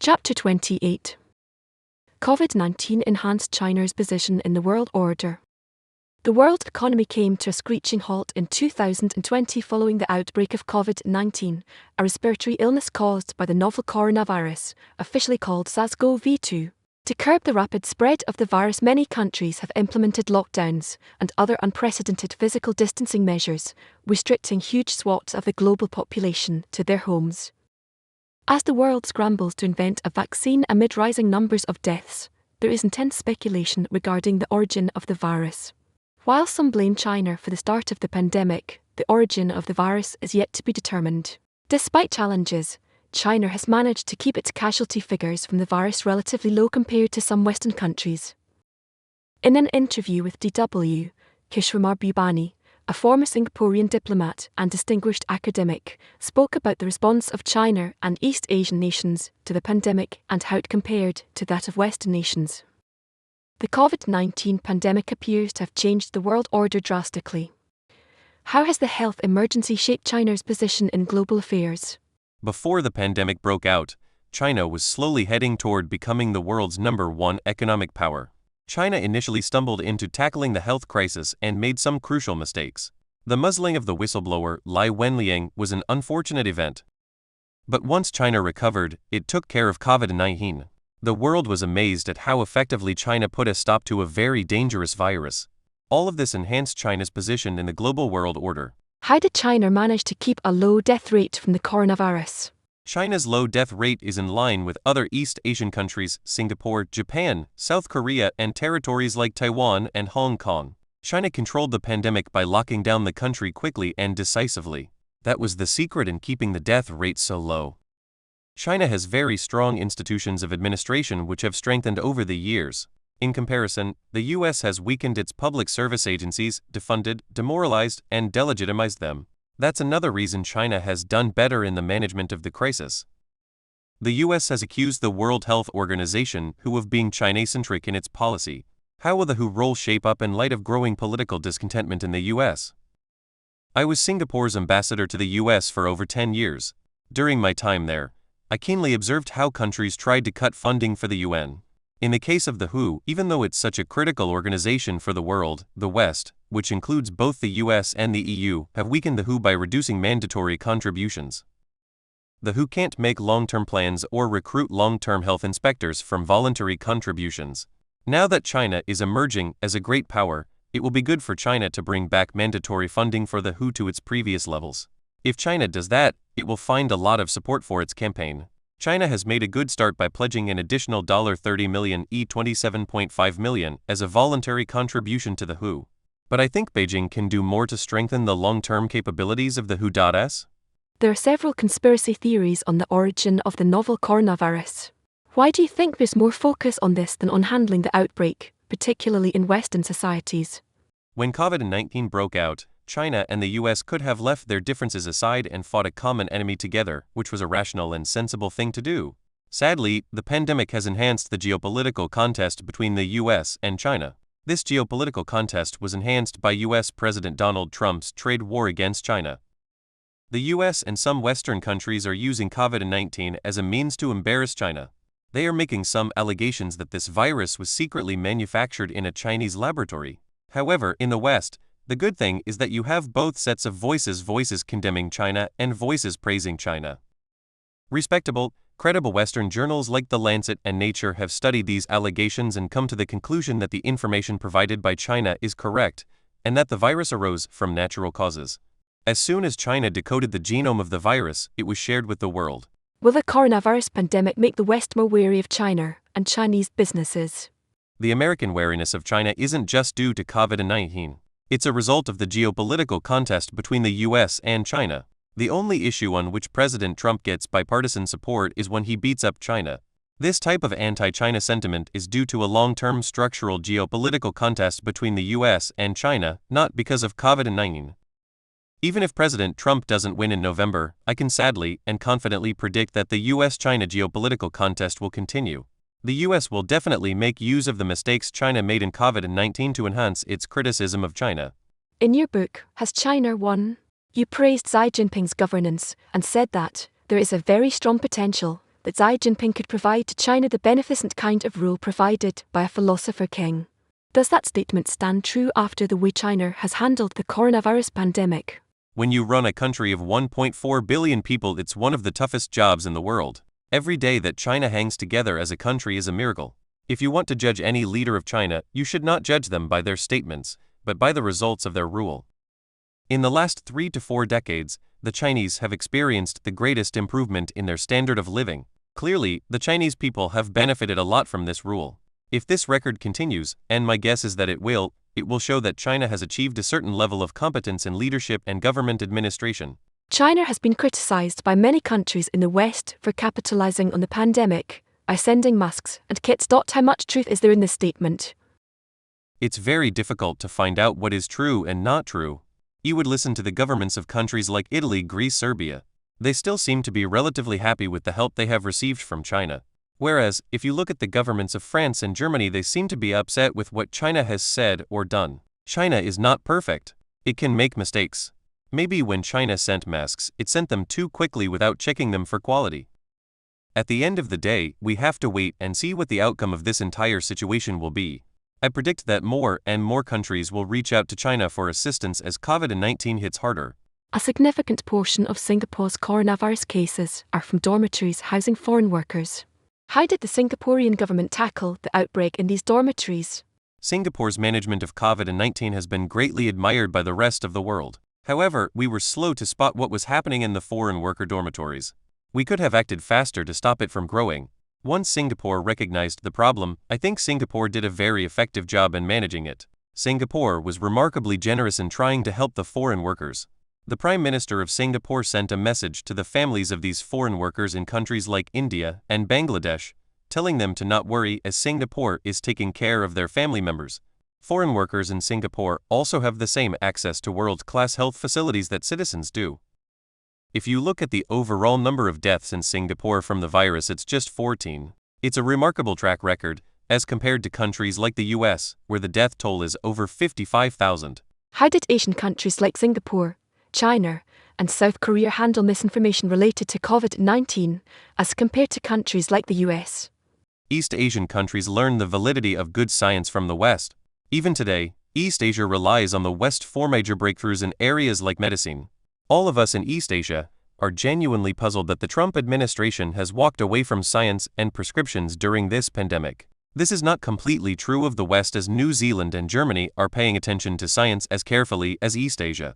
Chapter 28. COVID-19 enhanced China's position in the world order. The world economy came to a screeching halt in 2020 following the outbreak of COVID-19, a respiratory illness caused by the novel coronavirus, officially called SARS-CoV-2. To curb the rapid spread of the virus, many countries have implemented lockdowns and other unprecedented physical distancing measures, restricting huge swaths of the global population to their homes. As the world scrambles to invent a vaccine amid rising numbers of deaths, there is intense speculation regarding the origin of the virus. While some blame China for the start of the pandemic, the origin of the virus is yet to be determined. Despite challenges, China has managed to keep its casualty figures from the virus relatively low compared to some Western countries. In an interview with DW, Kishore Mahbubani, a former Singaporean diplomat and distinguished academic, spoke about the response of China and East Asian nations to the pandemic and how it compared to that of Western nations. The COVID-19 pandemic appears to have changed the world order drastically. How has the health emergency shaped China's position in global affairs? Before the pandemic broke out, China was slowly heading toward becoming the world's #1 economic power. China initially stumbled into tackling the health crisis and made some crucial mistakes. The muzzling of the whistleblower Lai Wenliang was an unfortunate event. But once China recovered, it took care of COVID-19. The world was amazed at how effectively China put a stop to a very dangerous virus. All of this enhanced China's position in the global world order. How did China manage to keep a low death rate from the coronavirus? China's low death rate is in line with other East Asian countries, Singapore, Japan, South Korea, and territories like Taiwan and Hong Kong. China controlled the pandemic by locking down the country quickly and decisively. That was the secret in keeping the death rate so low. China has very strong institutions of administration which have strengthened over the years. In comparison, the US has weakened its public service agencies, defunded, demoralized, and delegitimized them. That's another reason China has done better in the management of the crisis. The US has accused the World Health Organization (WHO) of being China-centric in its policy. How will the WHO role shape up in light of growing political discontentment in the US? I was Singapore's ambassador to the US for over 10 years. During my time there, I keenly observed how countries tried to cut funding for the UN. In the case of the WHO, even though it's such a critical organization for the world, the West, which includes both the US and the EU, have weakened the WHO by reducing mandatory contributions. The WHO can't make long-term plans or recruit long-term health inspectors from voluntary contributions. Now that China is emerging as a great power, it will be good for China to bring back mandatory funding for the WHO to its previous levels. If China does that, it will find a lot of support for its campaign. China has made a good start by pledging an additional $30 million ($27.5 million) as a voluntary contribution to the WHO. But I think Beijing can do more to strengthen the long-term capabilities of the WHO. There are several conspiracy theories on the origin of the novel coronavirus. Why do you think there's more focus on this than on handling the outbreak, particularly in Western societies? When COVID-19 broke out, China and the US could have left their differences aside and fought a common enemy together, which was a rational and sensible thing to do. Sadly, the pandemic has enhanced the geopolitical contest between the US and China. This geopolitical contest was enhanced by US President Donald Trump's trade war against China. The US and some Western countries are using COVID-19 as a means to embarrass China. They are making some allegations that this virus was secretly manufactured in a Chinese laboratory. However, in the West, the good thing is that you have both sets of voices condemning China and voices praising China. Respectable, credible Western journals like The Lancet and Nature have studied these allegations and come to the conclusion that the information provided by China is correct, and that the virus arose from natural causes. As soon as China decoded the genome of the virus, it was shared with the world. Will the coronavirus pandemic make the West more wary of China and Chinese businesses? The American wariness of China isn't just due to COVID-19. It's a result of the geopolitical contest between the US and China. The only issue on which President Trump gets bipartisan support is when he beats up China. This type of anti-China sentiment is due to a long-term structural geopolitical contest between the US and China, not because of COVID-19. Even if President Trump doesn't win in November, I can sadly and confidently predict that the US-China geopolitical contest will continue. The US will definitely make use of the mistakes China made in COVID-19 to enhance its criticism of China. In your book, Has China Won? You praised Xi Jinping's governance and said that there is a very strong potential that Xi Jinping could provide to China the beneficent kind of rule provided by a philosopher king. Does that statement stand true after the way China has handled the coronavirus pandemic? When you run a country of 1.4 billion people, it's one of the toughest jobs in the world. Every day that China hangs together as a country is a miracle. If you want to judge any leader of China, you should not judge them by their statements, but by the results of their rule. In the last 3 to 4 decades, the Chinese have experienced the greatest improvement in their standard of living. Clearly, the Chinese people have benefited a lot from this rule. If this record continues, and my guess is that it will show that China has achieved a certain level of competence in leadership and government administration. China has been criticized by many countries in the West for capitalizing on the pandemic by sending masks and kits. How much truth is there in this statement? It's very difficult to find out what is true and not true. You would listen to the governments of countries like Italy, Greece, Serbia. They still seem to be relatively happy with the help they have received from China. Whereas, if you look at the governments of France and Germany, they seem to be upset with what China has said or done. China is not perfect. It can make mistakes. Maybe when China sent masks, it sent them too quickly without checking them for quality. At the end of the day, we have to wait and see what the outcome of this entire situation will be. I predict that more and more countries will reach out to China for assistance as COVID-19 hits harder. A significant portion of Singapore's coronavirus cases are from dormitories housing foreign workers. How did the Singaporean government tackle the outbreak in these dormitories? Singapore's management of COVID-19 has been greatly admired by the rest of the world. However, we were slow to spot what was happening in the foreign worker dormitories. We could have acted faster to stop it from growing. Once Singapore recognized the problem, I think Singapore did a very effective job in managing it. Singapore was remarkably generous in trying to help the foreign workers. The Prime Minister of Singapore sent a message to the families of these foreign workers in countries like India and Bangladesh, telling them to not worry as Singapore is taking care of their family members. Foreign workers in Singapore also have the same access to world-class health facilities that citizens do. If you look at the overall number of deaths in Singapore from the virus, it's just 14. It's a remarkable track record, as compared to countries like the US, where the death toll is over 55,000. How did Asian countries like Singapore, China, and South Korea handle misinformation related to COVID-19, as compared to countries like the US? East Asian countries learn the validity of good science from the West. Even today, East Asia relies on the West for major breakthroughs in areas like medicine. All of us in East Asia are genuinely puzzled that the Trump administration has walked away from science and prescriptions during this pandemic. This is not completely true of the West, as New Zealand and Germany are paying attention to science as carefully as East Asia.